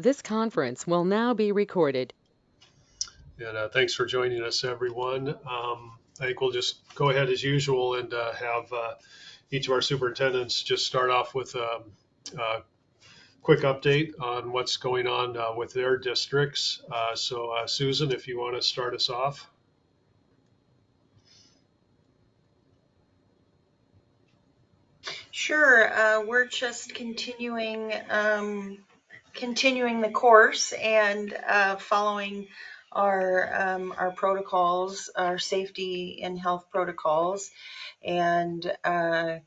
This conference will now be recorded. And thanks for joining us, everyone. I think we'll just go ahead as usual and have each of our superintendents just start off with a quick update on what's going on with their districts. Susan, if you want to start us off. Sure. We're just continuing the course and following our protocols, our safety and health protocols, and our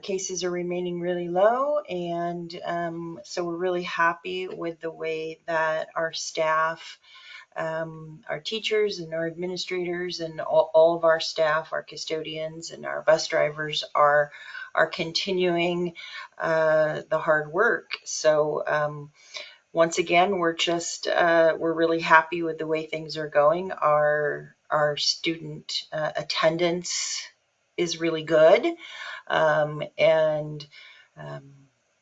cases are remaining really low. And so we're really happy with the way that our staff, our teachers and our administrators and all of our staff, our custodians and our bus drivers are continuing the hard work. So once again, we're really happy with the way things are going. Our student attendance is really good, and um,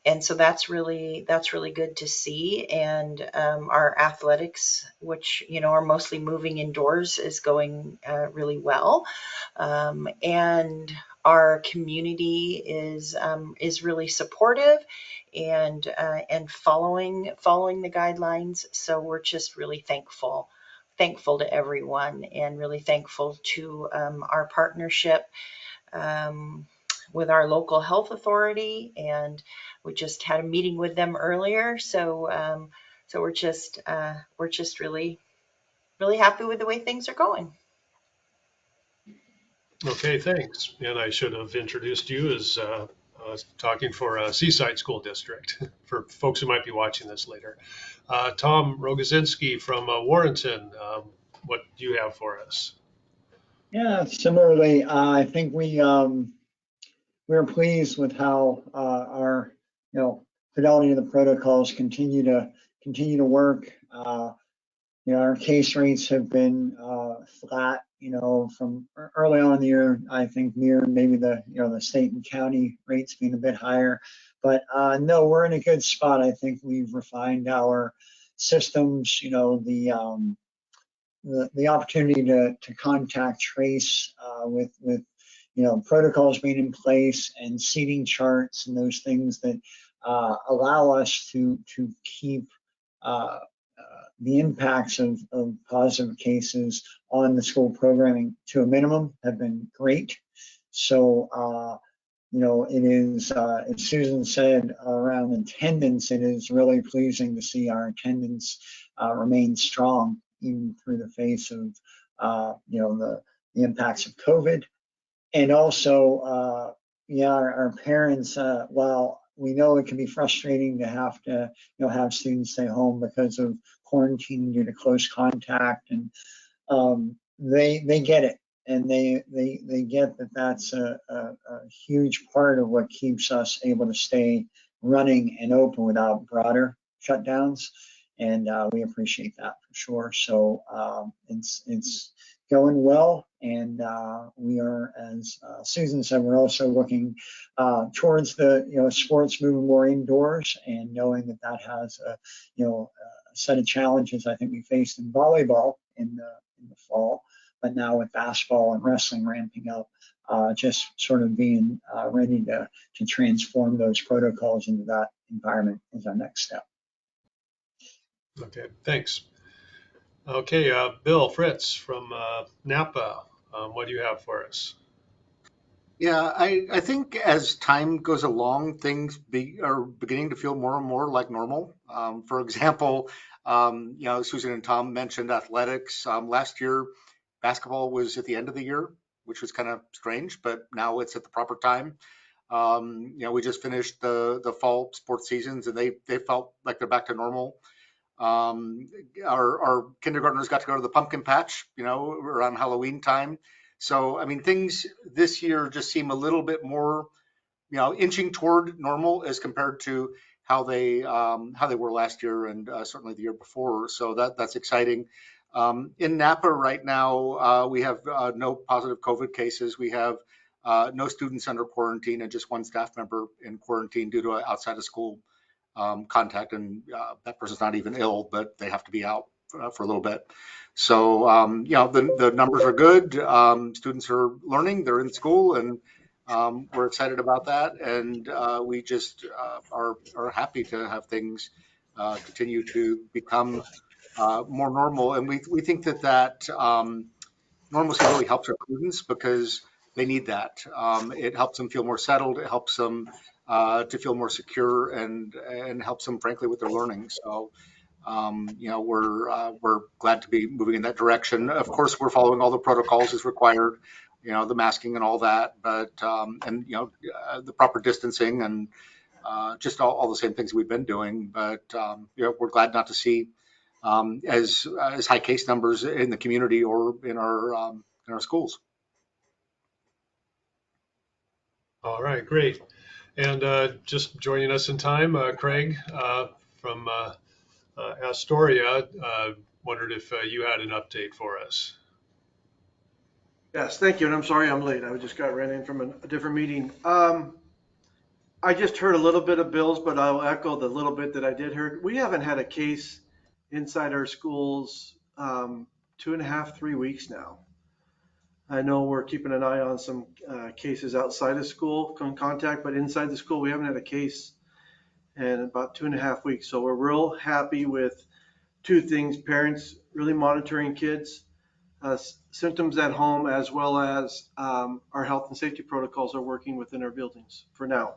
and so that's really good to see. And our athletics, which are mostly moving indoors, is going really well. And our community is really supportive and following the guidelines. So we're just really thankful to everyone, and really thankful to our partnership um, with our local health authority. And we just had a meeting with them earlier. So we're just really happy with the way things are going. Okay, thanks. And I should have introduced you as talking for Seaside School District for folks who might be watching this later. Tom Rogozinski from Warrenton, what do you have for us? Yeah, similarly, I think we're pleased with how our fidelity to the protocols continue to work. Our case rates have been flat. From early on in the year, I think mirrored maybe the state and county rates being a bit higher. But no, we're in a good spot. I think we've refined our systems. The opportunity to contact trace with protocols being in place and seating charts and those things that allow us to keep the impacts of positive cases on the school programming to a minimum have been great. So it is, as Susan said, around attendance, it is really pleasing to see our attendance remain strong even through the face of the impacts of COVID. And also, our parents, while we know it can be frustrating to have to have students stay home because of quarantine due to close contact, and they get it, and they get that that's a huge part of what keeps us able to stay running and open without broader shutdowns, and we appreciate that for sure. So it's going well, and we are, as Susan said, we're also looking towards the sports moving more indoors, and knowing that that has a set of challenges I think we faced in volleyball in the fall, but now with basketball and wrestling ramping up, just sort of being ready to transform those protocols into that environment is our next step. Okay, thanks. Okay, Bill Fritz from Napa, what do you have for us? Yeah, I think as time goes along, are beginning to feel more and more like normal. For example, Susan and Tom mentioned athletics. Last year, basketball was at the end of the year, which was kind of strange, but now it's at the proper time. We just finished the fall sports seasons, and they felt like they're back to normal. Our kindergartners got to go to the pumpkin patch, around Halloween time. So, I mean, things this year just seem a little bit more, inching toward normal as compared to how they were last year, and certainly the year before. So that's exciting. In Napa right now, we have no positive COVID cases. We have no students under quarantine, and just one staff member in quarantine due to an outside of school contact, and that person's not even ill, but they have to be out for a little bit. So, the numbers are good. Students are learning, they're in school, and we're excited about that. And we just are happy to have things continue to become more normal. And we think that normalcy really helps our students because they need that. It helps them feel more settled. It helps them to feel more secure, and helps them, frankly, with their learning. So, we're glad to be moving in that direction. Of course, we're following all the protocols as required, the masking and all that, but the proper distancing, and just all the same things we've been doing. But we're glad not to see as high case numbers in the community or in our schools. All right, great. And just joining us in time, Craig from Astoria wondered if you had an update for us. Yes, thank you, and I'm sorry I'm late. I just ran in from a different meeting. I just heard a little bit of Bill's, but I'll echo the little bit that I did hear. We haven't had a case inside our schools 2.5, 3 weeks now. I know we're keeping an eye on some cases outside of school contact, but inside the school, we haven't had a case in about 2.5 weeks. So we're real happy with two things: parents really monitoring kids' symptoms at home, as well as our health and safety protocols are working within our buildings for now.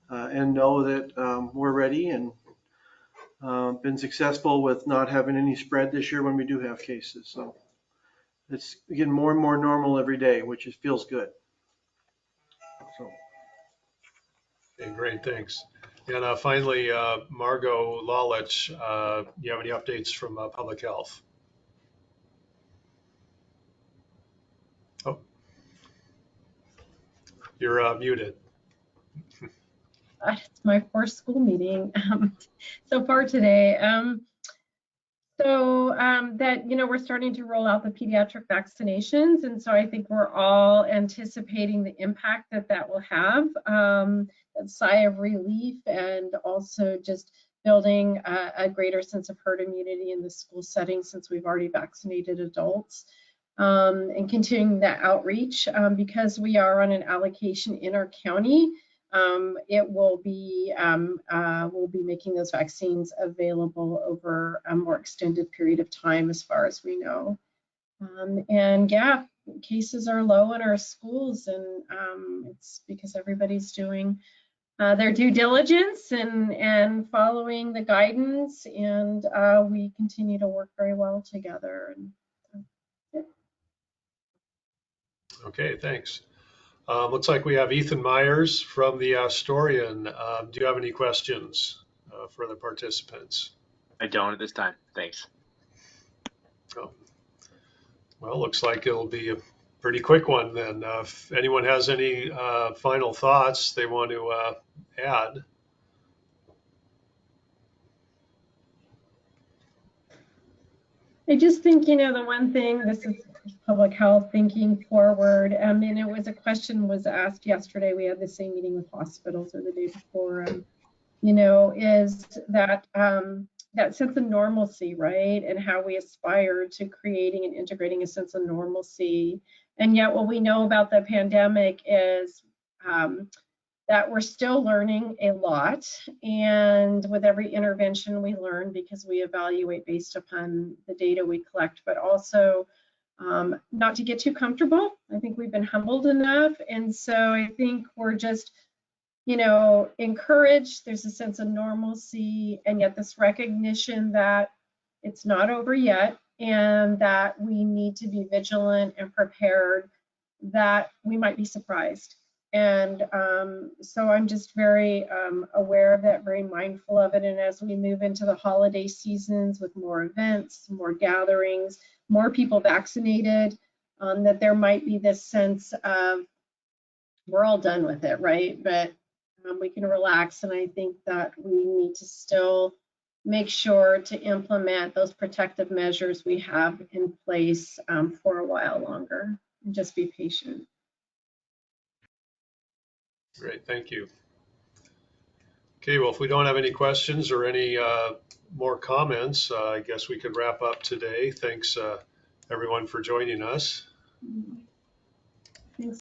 And know that we're ready and been successful with not having any spread this year when we do have cases. So it's getting more and more normal every day, which feels good. So. Okay, great, thanks. And finally, Margot Lalich, you have any updates from Public Health? Oh, you're muted. It's my first school meeting so far today. That, we're starting to roll out the pediatric vaccinations. And so I think we're all anticipating the impact that will have, a sigh of relief, and also just building a greater sense of herd immunity in the school setting since we've already vaccinated adults. And continuing that outreach because we are on an allocation in our county. We'll be making those vaccines available over a more extended period of time, as far as we know. And yeah, cases are low in our schools, and it's because everybody's doing their due diligence and following the guidance, and we continue to work very well together. And yeah. Okay, thanks. Looks like we have Ethan Myers from the Astorian. Do you have any questions for the participants? I don't at this time. Thanks. Oh. Well, looks like it'll be a pretty quick one then. If anyone has any final thoughts they want to add. I just think, the one thing, this is public health thinking forward. And it was a question was asked yesterday. We had the same meeting with hospitals, or the day before, is that that sense of normalcy, right? And how we aspire to creating and integrating a sense of normalcy. And yet what we know about the pandemic is that we're still learning a lot. And with every intervention we learn, because we evaluate based upon the data we collect, but also not to get too comfortable. I think we've been humbled enough. And so I think we're just, encouraged. There's a sense of normalcy, and yet this recognition that it's not over yet, and that we need to be vigilant and prepared, that we might be surprised. And so I'm just very aware of that, very mindful of it. And as we move into the holiday seasons with more events, more gatherings, more people vaccinated, that there might be this sense of we're all done with it, right? But we can relax. And I think that we need to still make sure to implement those protective measures we have in place for a while longer, and just be patient. Great, thank you. Okay, well, if we don't have any questions or any more comments, I guess we could wrap up today. Thanks, everyone, for joining us.